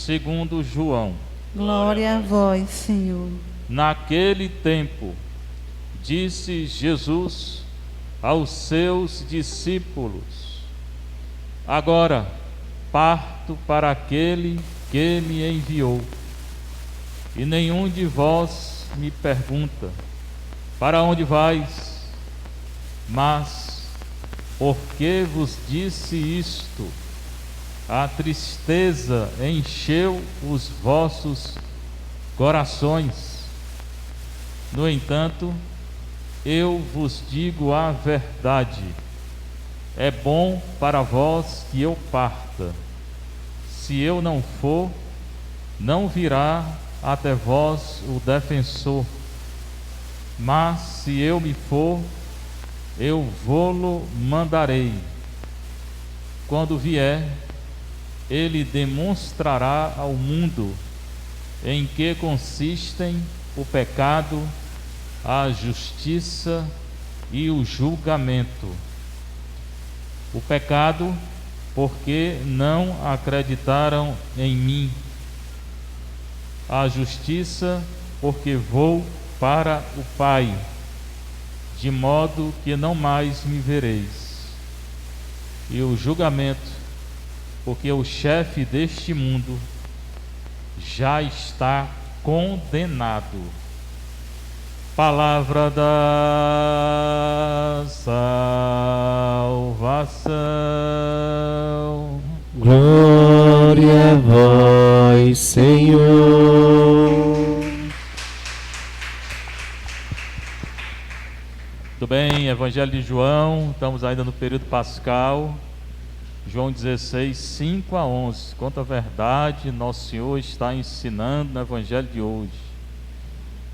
segundo João. Glória a vós, Senhor. Naquele tempo, disse Jesus aos seus discípulos: Agora parto para aquele que me enviou. E nenhum de vós me pergunta: Para onde vais? Mas, porque vos disse isto, a tristeza encheu os vossos corações. No entanto, eu vos digo a verdade: é bom para vós que eu parta. Se eu não for, não virá até vós o defensor. Mas se eu me for, eu vô-lo mandarei. Quando vier, ele demonstrará ao mundo em que consistem o pecado, a justiça e o julgamento. O pecado, porque não acreditaram em mim. A justiça, porque vou para o Pai, de modo que não mais me vereis. E o julgamento, porque o chefe deste mundo já está condenado. Palavra da salvação. Glória a vós, Senhor. Tudo bem, Evangelho de João, estamos ainda no período pascal. João 16, 5 a 11. Quanta verdade Nosso Senhor está ensinando no Evangelho de hoje.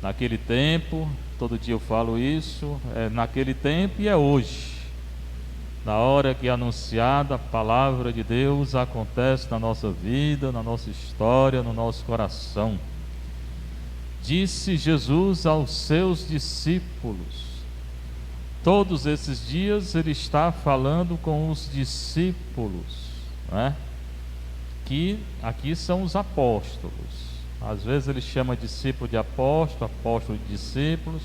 Naquele tempo, todo dia eu falo isso, é naquele tempo e é hoje. Na hora que é anunciada a palavra de Deus, acontece na nossa vida, na nossa história, no nosso coração. Disse Jesus aos seus discípulos. Todos esses dias ele está falando com os discípulos, né? Que aqui são os apóstolos. Às vezes ele chama discípulo de apóstolo, apóstolo de discípulos,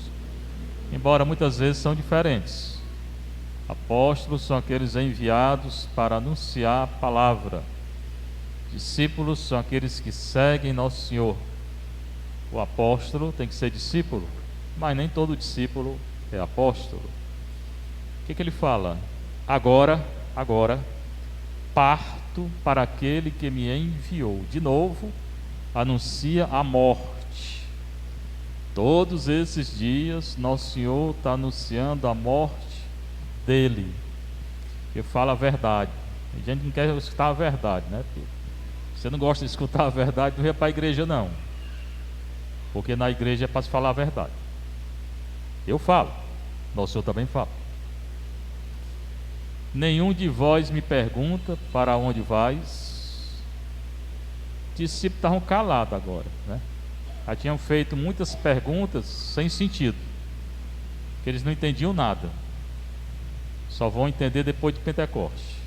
embora muitas vezes são diferentes. Apóstolos são aqueles enviados para anunciar a palavra. Discípulos são aqueles que seguem Nosso Senhor. O apóstolo tem que ser discípulo, mas nem todo discípulo é apóstolo. O que ele fala? Agora, parto para aquele que me enviou. De novo, anuncia a morte. Todos esses dias, Nosso Senhor está anunciando a morte dele. Ele fala a verdade. A gente não quer escutar a verdade, né, filho? Você não gosta de escutar a verdade, não venha para a igreja, não. Porque na igreja é para se falar a verdade. Eu falo, Nosso Senhor também fala. Nenhum de vós me pergunta para onde vais. Os discípulos estavam calados agora, né? Já tinham feito muitas perguntas sem sentido, que eles não entendiam nada. Só vão entender depois de Pentecoste.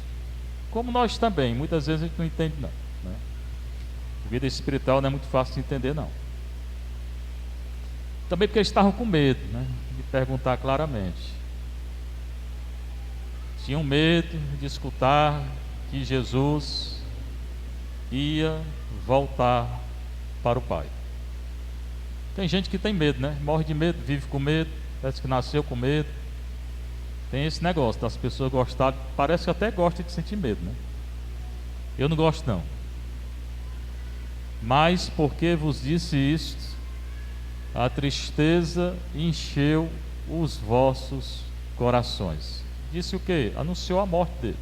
Como nós também, muitas vezes a gente não entende não, né? A vida espiritual não é muito fácil de entender não. Também porque eles estavam com medo, né, de perguntar claramente. Tinham medo de escutar que Jesus ia voltar para o Pai. Tem gente que tem medo, né? Morre de medo, vive com medo, parece que nasceu com medo. Tem esse negócio das pessoas gostarem, parece que até gosta de sentir medo, né? Eu não gosto não. Mas porque vos disse isto, a tristeza encheu os vossos corações. Disse o quê? Anunciou a morte dele.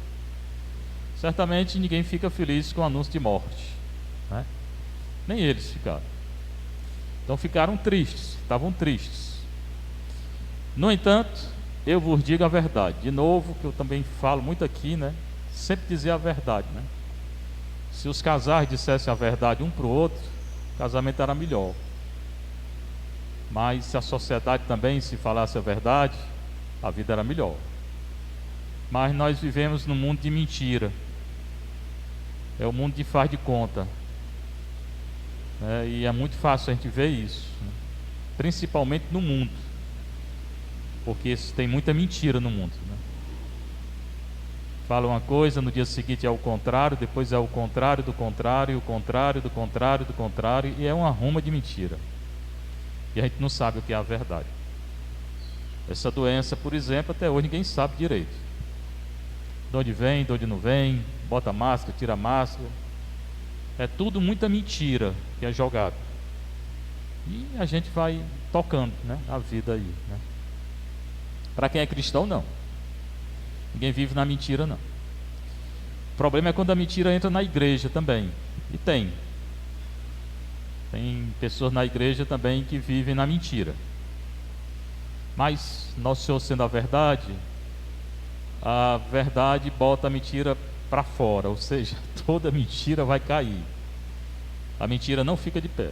Certamente ninguém fica feliz com o anúncio de morte, né? Nem eles ficaram. Então ficaram tristes, estavam tristes. No entanto, eu vos digo a verdade. De novo, que eu também falo muito aqui, né? Sempre dizer a verdade, né? Se os casais dissessem a verdade um para o outro, o casamento era melhor. Mas se a sociedade também se falasse a verdade, a vida era melhor. Mas nós vivemos num mundo de mentira. É o mundo de faz de conta. E é muito fácil a gente ver isso, né? Principalmente no mundo, porque tem muita mentira no mundo, né? Fala uma coisa, no dia seguinte é o contrário, depois é o contrário do contrário, o contrário do contrário do contrário, e é uma ruma de mentira. E a gente não sabe o que é a verdade. Essa doença, por exemplo, até hoje ninguém sabe direito. De onde vem, de onde não vem, bota máscara, tira máscara. É tudo muita mentira que é jogado. E a gente vai tocando, né, a vida aí, né? Para quem é cristão, não. Ninguém vive na mentira, não. O problema é quando a mentira entra na igreja também. E tem pessoas na igreja também que vivem na mentira. Mas Nosso Senhor sendo a verdade bota a mentira para fora, ou seja, toda mentira vai cair. A mentira não fica de pé.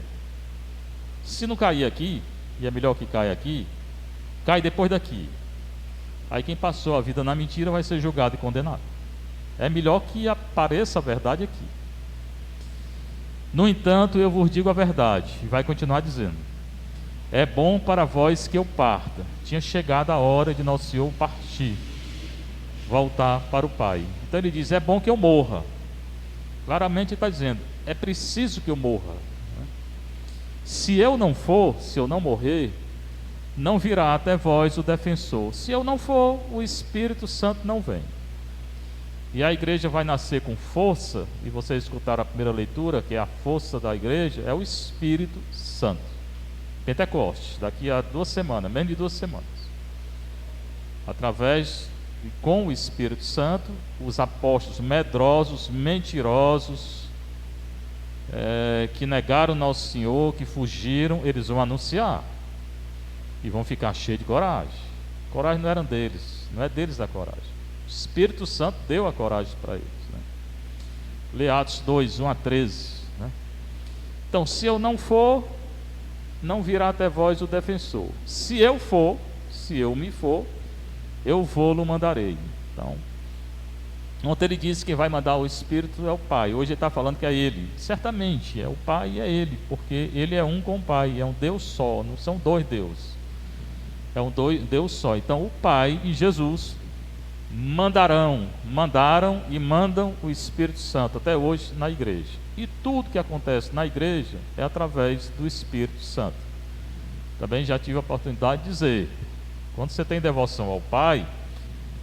Se não cair aqui, e é melhor que caia aqui, cai depois daqui. Aí quem passou a vida na mentira vai ser julgado e condenado. É melhor que apareça a verdade aqui. No entanto, eu vos digo a verdade, e vai continuar dizendo: é bom para vós que eu parta. Tinha chegado a hora de Nosso Senhor partir, voltar para o Pai. Então ele diz: é bom que eu morra. Claramente ele está dizendo: é preciso que eu morra. Se eu não for, se eu não morrer, não virá até vós o defensor. Se eu não for, o Espírito Santo não vem. E a igreja vai nascer com força, e vocês escutaram a primeira leitura, que é a força da igreja, é o Espírito Santo. Pentecostes, daqui a 2 semanas, menos de 2 semanas. Através e com o Espírito Santo, os apóstolos medrosos, mentirosos, que negaram Nosso Senhor, que fugiram, eles vão anunciar. E vão ficar cheios de coragem. Coragem não era deles, não é deles a coragem. O Espírito Santo deu a coragem para eles, né? Lê Atos 2, 1 a 13, né? Então, se eu não for, não virá até vós o defensor. Se eu for, se eu me for, eu vou-lo mandarei. Então, ontem ele disse que quem vai mandar o Espírito é o Pai. Hoje ele está falando que é Ele. Certamente, é o Pai e é Ele, porque Ele é um com o Pai, é um Deus só, não são dois deuses. É um Deus só. Então o Pai e Jesus mandaram e mandam o Espírito Santo até hoje na igreja. E tudo que acontece na igreja é através do Espírito Santo. Também já tive a oportunidade de dizer: quando você tem devoção ao Pai,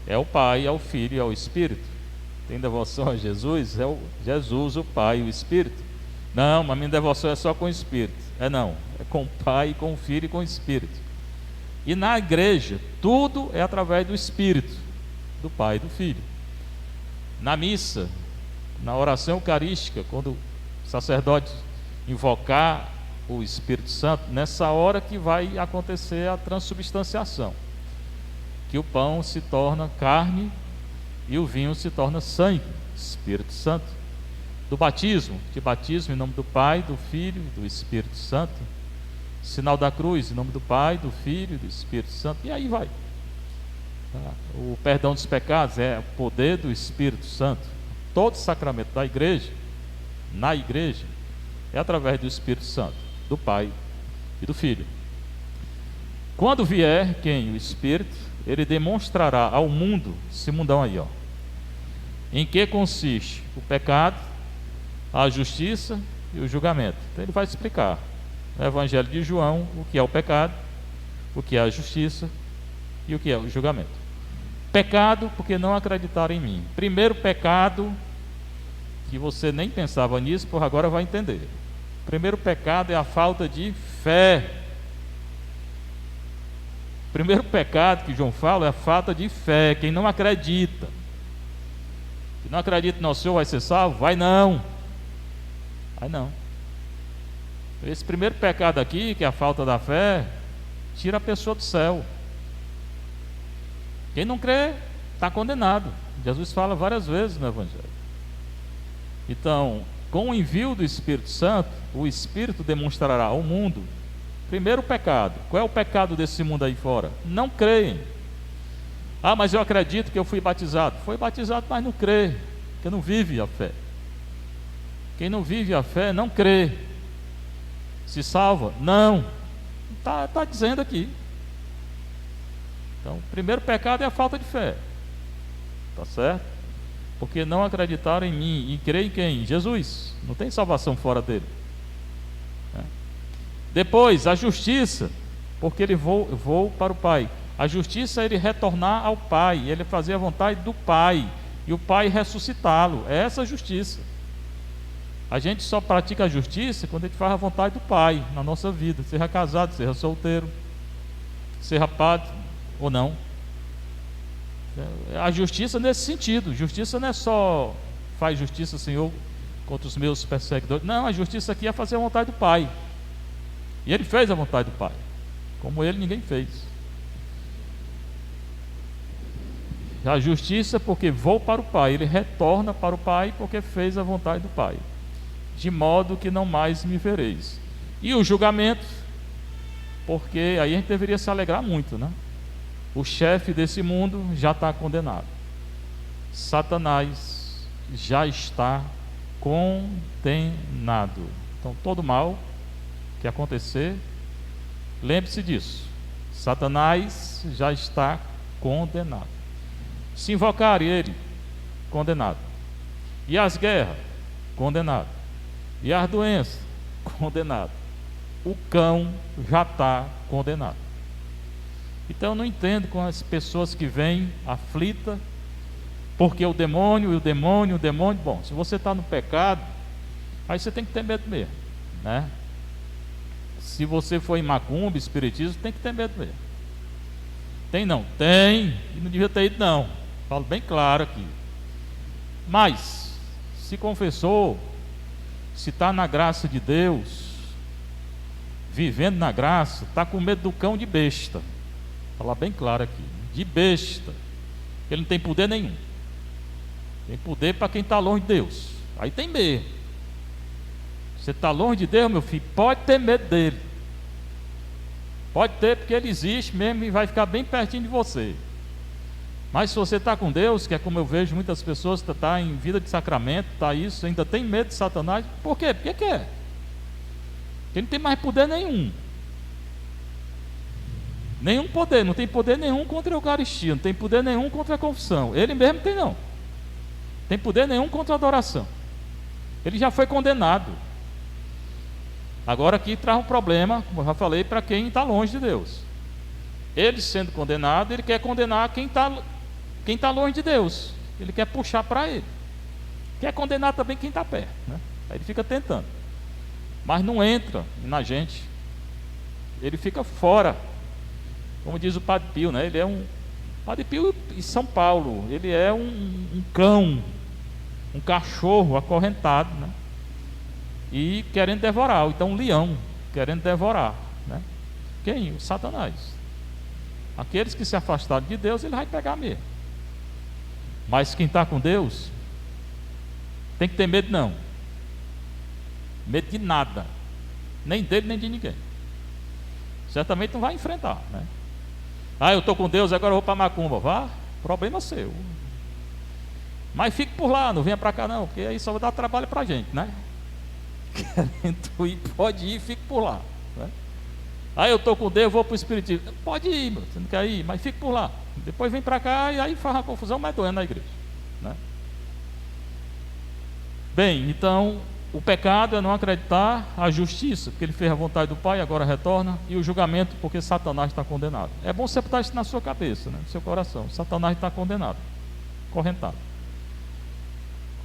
é o Pai, é o Filho e é o Espírito. Tem devoção a Jesus, é o Jesus, o Pai e o Espírito. Não, mas minha devoção é só com o Espírito. Não, é com o Pai, com o Filho e com o Espírito. E na igreja, tudo é através do Espírito, do Pai e do Filho. Na missa, na oração eucarística, quando o sacerdote invocar o Espírito Santo, nessa hora que vai acontecer a transubstanciação, que o pão se torna carne e o vinho se torna sangue, Espírito Santo. Do batismo, de batismo em nome do Pai, do Filho e do Espírito Santo. Sinal da cruz, em nome do Pai, do Filho e do Espírito Santo. E aí vai. O perdão dos pecados é o poder do Espírito Santo. Todo sacramento da igreja, na igreja, é através do Espírito Santo, do Pai e do Filho. Quando vier, quem? O Espírito, ele demonstrará ao mundo, esse mundão aí, ó, em que consiste o pecado, a justiça e o julgamento. Então ele vai explicar no Evangelho de João o que é o pecado, o que é a justiça e o que é o julgamento. Pecado, porque não acreditaram em mim. Primeiro pecado, que você nem pensava nisso, por agora vai entender. Primeiro pecado é a falta de fé. Primeiro pecado que João fala é a falta de fé. Quem não acredita, que não acredita no Senhor vai ser salvo? Vai não. Vai não. Esse primeiro pecado aqui, que é a falta da fé, tira a pessoa do céu. Quem não crê está condenado. Jesus fala várias vezes no Evangelho. Então, com o envio do Espírito Santo, o Espírito demonstrará ao mundo, primeiro pecado. Qual é o pecado desse mundo aí fora? Não creem. Ah, mas eu acredito que eu fui batizado. Foi batizado, mas não crê, porque não vive a fé. Quem não vive a fé não crê. se salva? Não. Está dizendo aqui. Então, o primeiro pecado é a falta de fé. Tá certo? Porque não acreditaram em mim. E creem em quem? Em Jesus. Não tem salvação fora dele. Depois, a justiça, porque ele voou para o Pai. A justiça é ele retornar ao Pai, ele fazer a vontade do Pai, e o Pai ressuscitá-lo. É essa a justiça. A gente só pratica a justiça quando a gente faz a vontade do Pai na nossa vida, seja casado, seja solteiro, seja padre ou não. A justiça nesse sentido. Justiça não é só faz justiça, Senhor, contra os meus perseguidores. Não, a justiça aqui é fazer a vontade do Pai. E ele fez a vontade do Pai. Como ele, ninguém fez. A justiça, porque vou para o Pai. Ele retorna para o Pai, porque fez a vontade do Pai. De modo que não mais me vereis. E o julgamento, porque aí a gente deveria se alegrar muito, né? O chefe desse mundo já está condenado. Satanás já está condenado. Então, todo mal que acontecer, lembre-se disso. Satanás já está condenado. Se invocarem ele, condenado. E as guerras, condenado. E as doenças, condenado. O cão já está condenado. Então eu não entendo com as pessoas que vêm aflita, porque o demônio. Bom, se você está no pecado, aí você tem que ter medo mesmo, né? Se você for em macumba, espiritismo, tem que ter medo mesmo. Tem não? Tem, e não devia ter ido não. Falo bem claro aqui. Mas, se confessou, se está na graça de Deus, vivendo na graça, está com medo do cão de besta. Falar bem claro aqui, de besta. Ele não tem poder nenhum. Tem poder para quem está longe de Deus. Aí tem medo. Você está longe de Deus, meu filho, pode ter medo dele. Pode ter, porque ele existe mesmo e vai ficar bem pertinho de você. Mas se você está com Deus, que é como eu vejo muitas pessoas que estão em vida de sacramento, está isso, ainda tem medo de Satanás. Por quê? Porque quer. Porque não tem mais poder nenhum. Nenhum poder, não tem poder nenhum contra a Eucaristia, não tem poder nenhum contra a confissão. Ele mesmo tem não. Tem poder nenhum contra a adoração. Ele já foi condenado. Agora aqui traz um problema, como eu já falei, para quem está longe de Deus. Ele sendo condenado, ele quer condenar quem está longe de Deus. Ele quer puxar para ele. Quer condenar também quem está perto, né? Aí ele fica tentando. Mas não entra na gente. Ele fica fora. Como diz o Padre Pio, né? Ele é um... Padre Pio em São Paulo, ele é um cão, um cachorro acorrentado, né? E querendo devorar, ou então um leão querendo devorar, né? Quem? O Satanás. Aqueles que se afastaram de Deus, ele vai pegar mesmo. Mas quem está com Deus, tem que ter medo não. Medo de nada. Nem dele, nem de ninguém. Certamente não vai enfrentar, né? Ah, eu estou com Deus, agora eu vou para macumba. Vá, problema seu. Mas fique por lá, não venha para cá não, porque aí só vai dar trabalho para a gente, né? Querendo ir, pode ir, fique por lá, né? Ah, eu estou com Deus, vou para o Espiritismo. Pode ir, você não quer ir, mas fique por lá. Depois vem para cá e aí faz uma confusão, mas doendo na igreja, né? Bem, então o pecado é não acreditar, a justiça, porque ele fez a vontade do Pai, agora retorna, e o julgamento, porque Satanás está condenado. É bom você botar isso na sua cabeça, né, no seu coração. Satanás está condenado, correntado.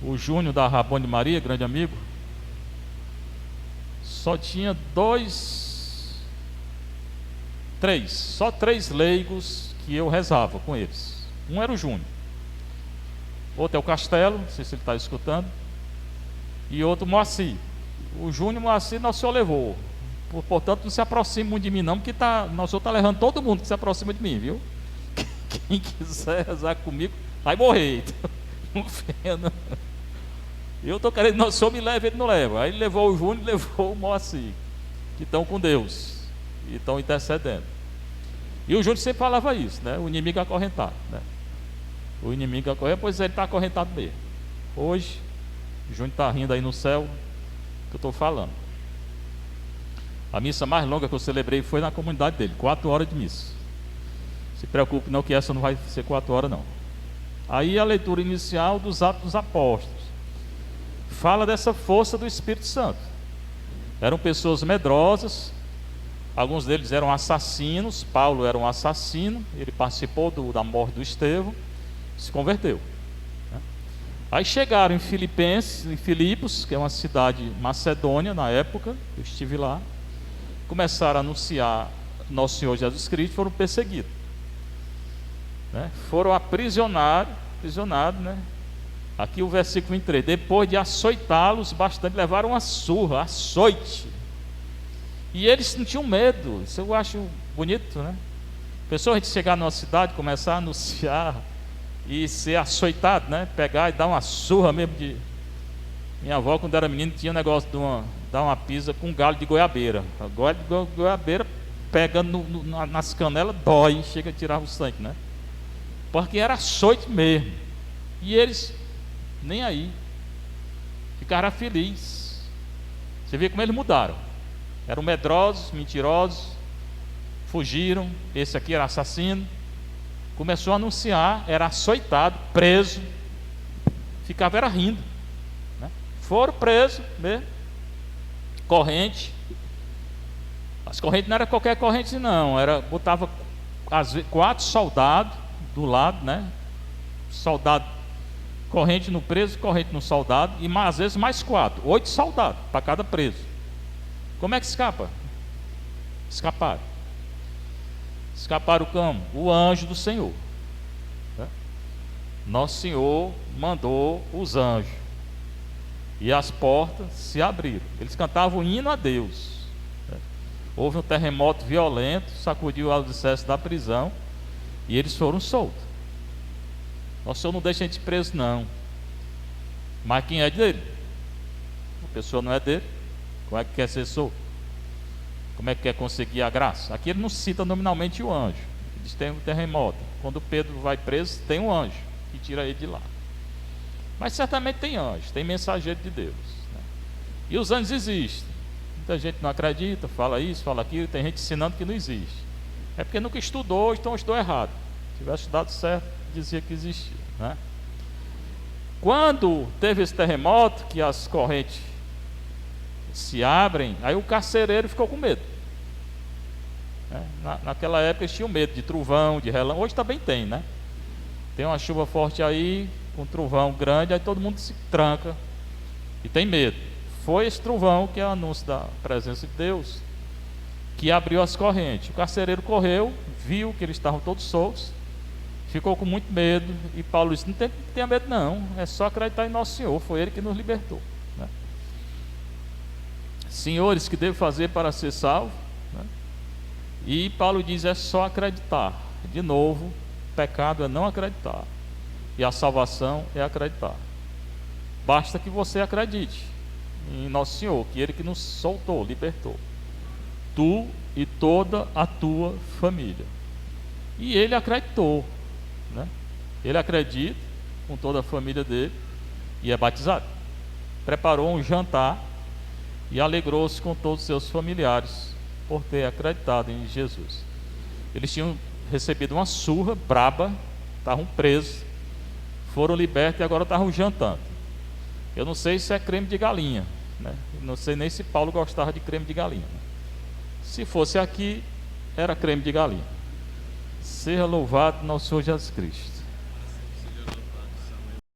O Júnior da Rabone de Maria, grande amigo, só tinha só três leigos que eu rezava com eles. Um era o Júnior, outro é o Castelo, não sei se ele está escutando, e outro Moacir. O Júnior Moacir Nosso Senhor levou. Portanto, não se aproxime muito de mim não, porque Nosso Senhor está levando todo mundo que se aproxima de mim, viu? Quem quiser rezar comigo vai morrer. Não venha, não. Eu estou querendo que Nosso Senhor me leve, ele não leva. Aí ele levou o Júnior e levou o Moacir, que estão com Deus e estão intercedendo. E o Júnior sempre falava isso, né? O inimigo acorrentado, né? O inimigo acorrentado, pois ele está acorrentado mesmo. Hoje o Júnior está rindo aí no céu que eu estou falando. A missa mais longa que eu celebrei foi na comunidade dele, 4 horas de missa. Se preocupe não que essa não vai ser 4 horas não. Aí a leitura inicial dos Atos dos Apóstolos fala dessa força do Espírito Santo. Eram pessoas medrosas, alguns deles eram assassinos. Paulo era um assassino, ele participou da morte do Estevão, se converteu. Aí chegaram em Filipos, que é uma cidade macedônia na época, eu estive lá, começaram a anunciar Nosso Senhor Jesus Cristo, foram perseguidos, né? Foram aprisionados, né? Aqui o versículo 23, depois de açoitá-los bastante, levaram uma surra, açoite, e eles não tinham medo. Isso eu acho bonito, né? Pessoa, a gente chegar numa cidade, começar a anunciar e ser açoitado, né? Pegar e dar uma surra mesmo de... Minha avó, quando era menino, tinha um negócio de dar uma pisa com galho de goiabeira. A galho de goiabeira pegando nas canelas, dói, chega a tirar o sangue, né? Porque era açoite mesmo. E eles, nem aí, ficaram felizes. Você vê como eles mudaram. Eram medrosos, mentirosos, fugiram. Esse aqui era assassino. Começou a anunciar, era açoitado, preso, ficava era rindo, né? Foram presos mesmo, corrente. As correntes não era qualquer corrente não, botava às vezes 4 soldados do lado, né? Soldado, corrente no preso, corrente no soldado, e às vezes mais 4, 8 soldados para cada preso. Como é que escapa? Escaparam como? O anjo do Senhor, né? Nosso Senhor mandou os anjos e as portas se abriram. Eles cantavam hino a Deus, né? Houve um terremoto violento, sacudiu o alicerce da prisão e eles foram soltos. Nosso Senhor não deixa a gente preso não. Mas quem é dele? A pessoa não é dele, como é que quer ser solto? Como é que quer conseguir a graça? Aqui ele não cita nominalmente o anjo. Ele diz que tem um terremoto. Quando Pedro vai preso, tem um anjo que tira ele de lá. Mas certamente tem anjo, tem mensageiro de Deus, né? E os anjos existem. Muita gente não acredita, fala isso, fala aquilo. Tem gente ensinando que não existe. É porque nunca estudou, então estudou errado. Se tivesse estudado certo, dizia que existia, né? Quando teve esse terremoto, que as correntes se abrem, aí o carcereiro ficou com medo, né? Naquela época eles tinham medo de trovão, de relâmpago. Hoje também tem, né? Tem uma chuva forte aí, com um trovão grande, aí todo mundo se tranca e tem medo. Foi esse trovão, que é o anúncio da presença de Deus, que abriu as correntes. O carcereiro correu, viu que eles estavam todos soltos, ficou com muito medo, e Paulo disse: não tenha medo não, é só acreditar em Nosso Senhor, foi Ele que nos libertou, né? Senhores, que devo fazer para ser salvo, né? E Paulo diz: é só acreditar. De novo, pecado é não acreditar, e a salvação é acreditar. Basta que você acredite em Nosso Senhor, que Ele que nos soltou, libertou, tu e toda a tua família. E ele acreditou, né? Ele acredita com toda a família dele e é batizado. Preparou um jantar e alegrou-se com todos os seus familiares por ter acreditado em Jesus. Eles tinham recebido uma surra braba, estavam presos, foram libertos e agora estavam jantando. Eu não sei se é creme de galinha, né? Não sei nem se Paulo gostava de creme de galinha, né? Se fosse aqui, era creme de galinha. Seja louvado nosso Senhor Jesus Cristo.